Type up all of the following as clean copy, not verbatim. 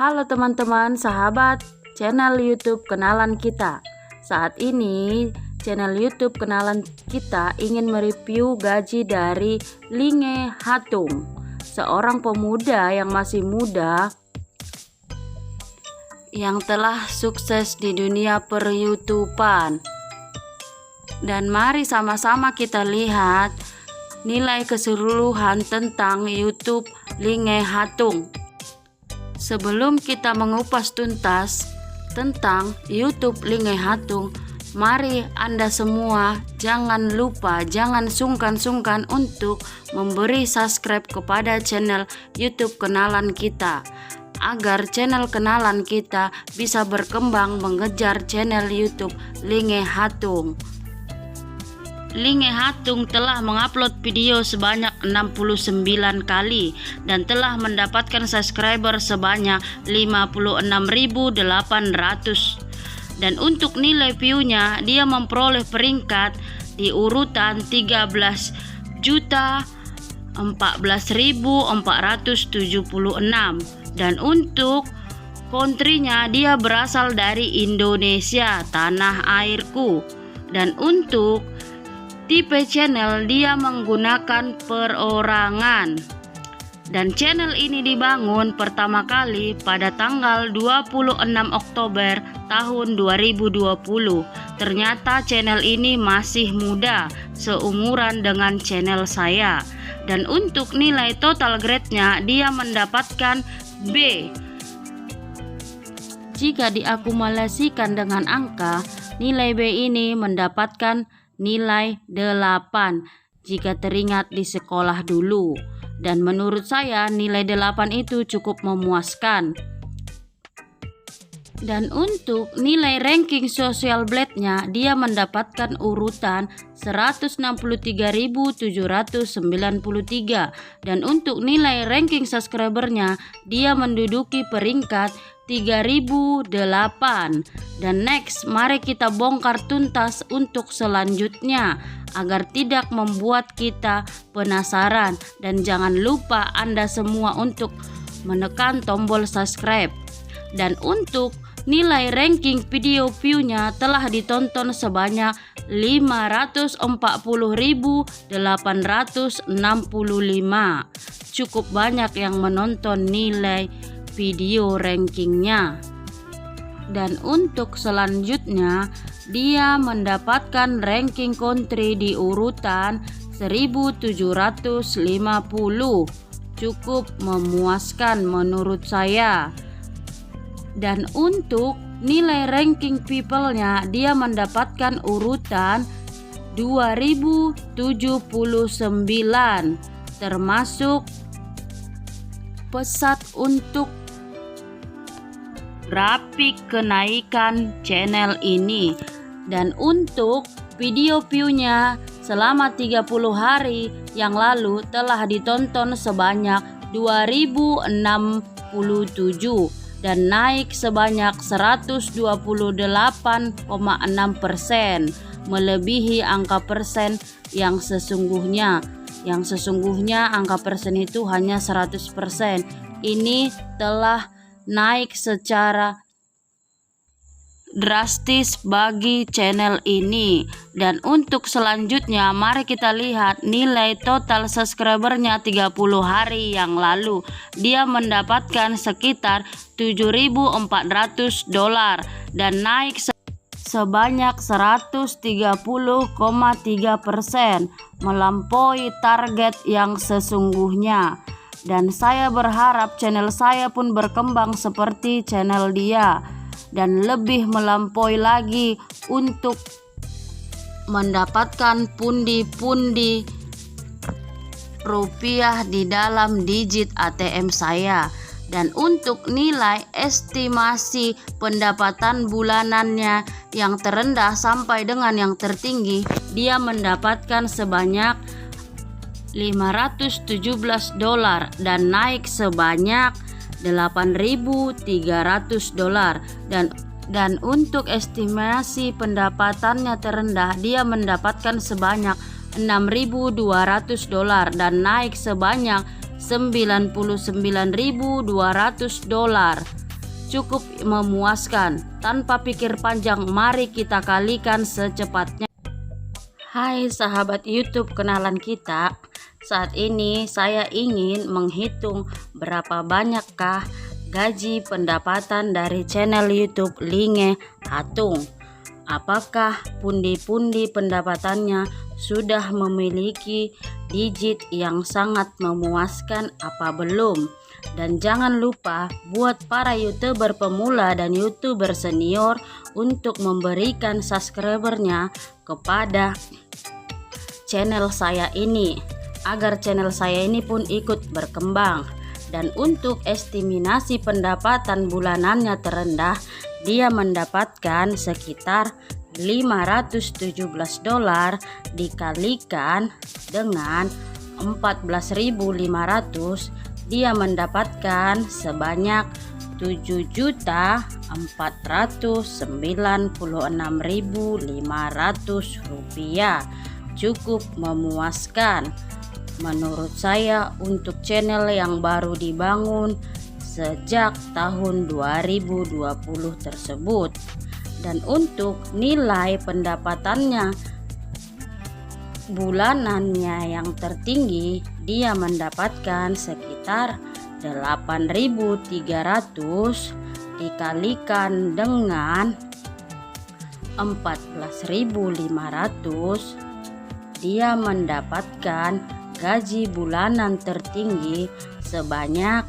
Halo teman-teman, sahabat channel YouTube Kenalan Kita. Saat ini channel YouTube Kenalan Kita ingin mereview gaji dari Linge Hatung, seorang pemuda yang masih muda yang telah sukses di dunia per-YouTubean. Dan mari sama-sama kita lihat nilai keseluruhan tentang YouTube Linge Hatung. Sebelum kita mengupas tuntas tentang YouTube Linge Hatung, mari Anda semua jangan sungkan-sungkan untuk memberi subscribe kepada channel YouTube Kenalan Kita, agar channel Kenalan Kita bisa berkembang mengejar channel YouTube Linge Hatung. Linge Hatung telah mengupload video sebanyak 69 kali dan telah mendapatkan subscriber sebanyak 56.800. Dan untuk nilai view-nya, dia memperoleh peringkat di urutan 13.014.476. Dan untuk country-nya, dia berasal dari Indonesia, tanah airku. Dan untuk tipe channel, dia menggunakan perorangan. Dan channel ini dibangun pertama kali pada tanggal 26 Oktober tahun 2020. Ternyata channel ini masih muda, seumuran dengan channel saya. Dan untuk nilai total grade-nya, dia mendapatkan B. Jika diakumulasikan dengan angka, nilai B ini mendapatkan nilai 8 jika teringat di sekolah dulu. Dan menurut saya nilai 8 itu cukup memuaskan. Dan untuk nilai ranking social blade-nya, dia mendapatkan urutan 163.793. Dan untuk nilai ranking subscribernya, dia menduduki peringkat 3008. Dan next, mari kita bongkar tuntas untuk selanjutnya agar tidak membuat kita penasaran. Dan jangan lupa Anda semua untuk menekan tombol subscribe. Dan untuk nilai ranking video view-nya telah ditonton sebanyak 540.865. Cukup banyak yang menonton nilai video rankingnya. Dan untuk selanjutnya, dia mendapatkan ranking country di urutan 1750. Cukup memuaskan menurut saya. Dan untuk nilai ranking people-nya, dia mendapatkan urutan 2079, termasuk pesat untuk grafik kenaikan channel ini. Dan untuk video view-nya selama 30 hari yang lalu telah ditonton sebanyak 2067 dan naik sebanyak 128,6%, melebihi angka persen yang sesungguhnya. Yang sesungguhnya angka persen itu hanya 100%. Ini telah naik secara drastis bagi channel ini. Dan untuk selanjutnya, mari kita lihat nilai total subscribernya 30 hari yang lalu. Dia mendapatkan sekitar $7.400 dan naik sebanyak 130,3%, melampaui target yang sesungguhnya. Dan saya berharap channel saya pun berkembang seperti channel dia dan lebih melampaui lagi untuk mendapatkan pundi-pundi rupiah di dalam digit ATM saya. Dan untuk nilai estimasi pendapatan bulanannya yang terendah sampai dengan yang tertinggi, dia mendapatkan sebanyak $517 dan naik sebanyak $8.300. Dan untuk estimasi pendapatannya terendah, dia mendapatkan sebanyak $6.200 dan naik sebanyak $99.200. cukup memuaskan. Tanpa pikir panjang, mari kita kalikan secepatnya. Hai sahabat YouTube kenalan kita, saat ini saya ingin menghitung berapa banyakkah gaji pendapatan dari channel YouTube Linge Hatung. Apakah pundi-pundi pendapatannya sudah memiliki digit yang sangat memuaskan apa belum? Dan jangan lupa buat para YouTuber pemula dan YouTuber senior untuk memberikan subscribernya kepada channel saya ini, agar channel saya ini pun ikut berkembang. Dan untuk estimasi pendapatan bulanannya terendah, dia mendapatkan sekitar $517 dikalikan dengan 14.500, dia mendapatkan sebanyak Rp7.496.500. Cukup memuaskan menurut saya untuk channel yang baru dibangun sejak tahun 2020 tersebut. Dan untuk nilai pendapatannya bulanannya yang tertinggi, dia mendapatkan sekitar 8.300 dikalikan dengan 14.500, dia mendapatkan gaji bulanan tertinggi sebanyak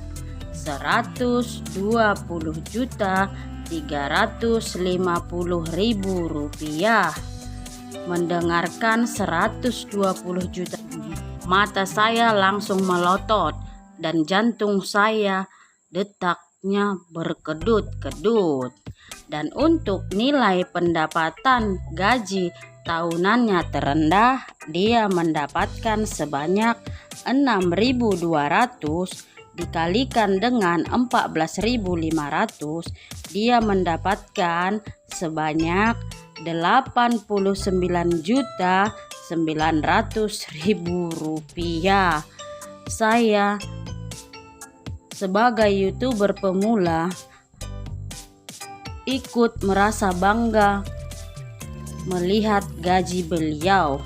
Rp100.350.000. Mendengarkan 120 juta, mata saya langsung melotot dan jantung saya detaknya berkedut-kedut. Dan untuk nilai pendapatan gaji tahunannya terendah, dia mendapatkan sebanyak 6.200 dikalikan dengan 14.500, dia mendapatkan sebanyak Rp89.900.000. Saya sebagai YouTuber pemula ikut merasa bangga melihat gaji beliau,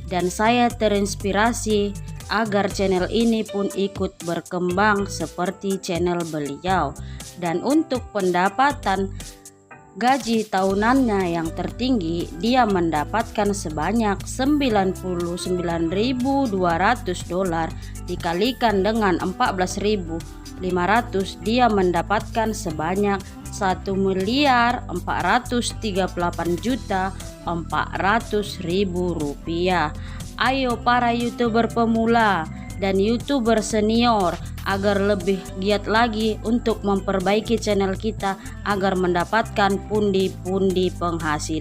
dan saya terinspirasi agar channel ini pun ikut berkembang seperti channel beliau. Dan untuk pendapatan gaji tahunannya yang tertinggi, dia mendapatkan sebanyak $99.200 dikalikan dengan 14.500, dia mendapatkan sebanyak Rp1.438.400.000. Ayo para YouTuber pemula dan YouTuber senior agar lebih giat lagi untuk memperbaiki channel kita agar mendapatkan pundi-pundi penghasilan.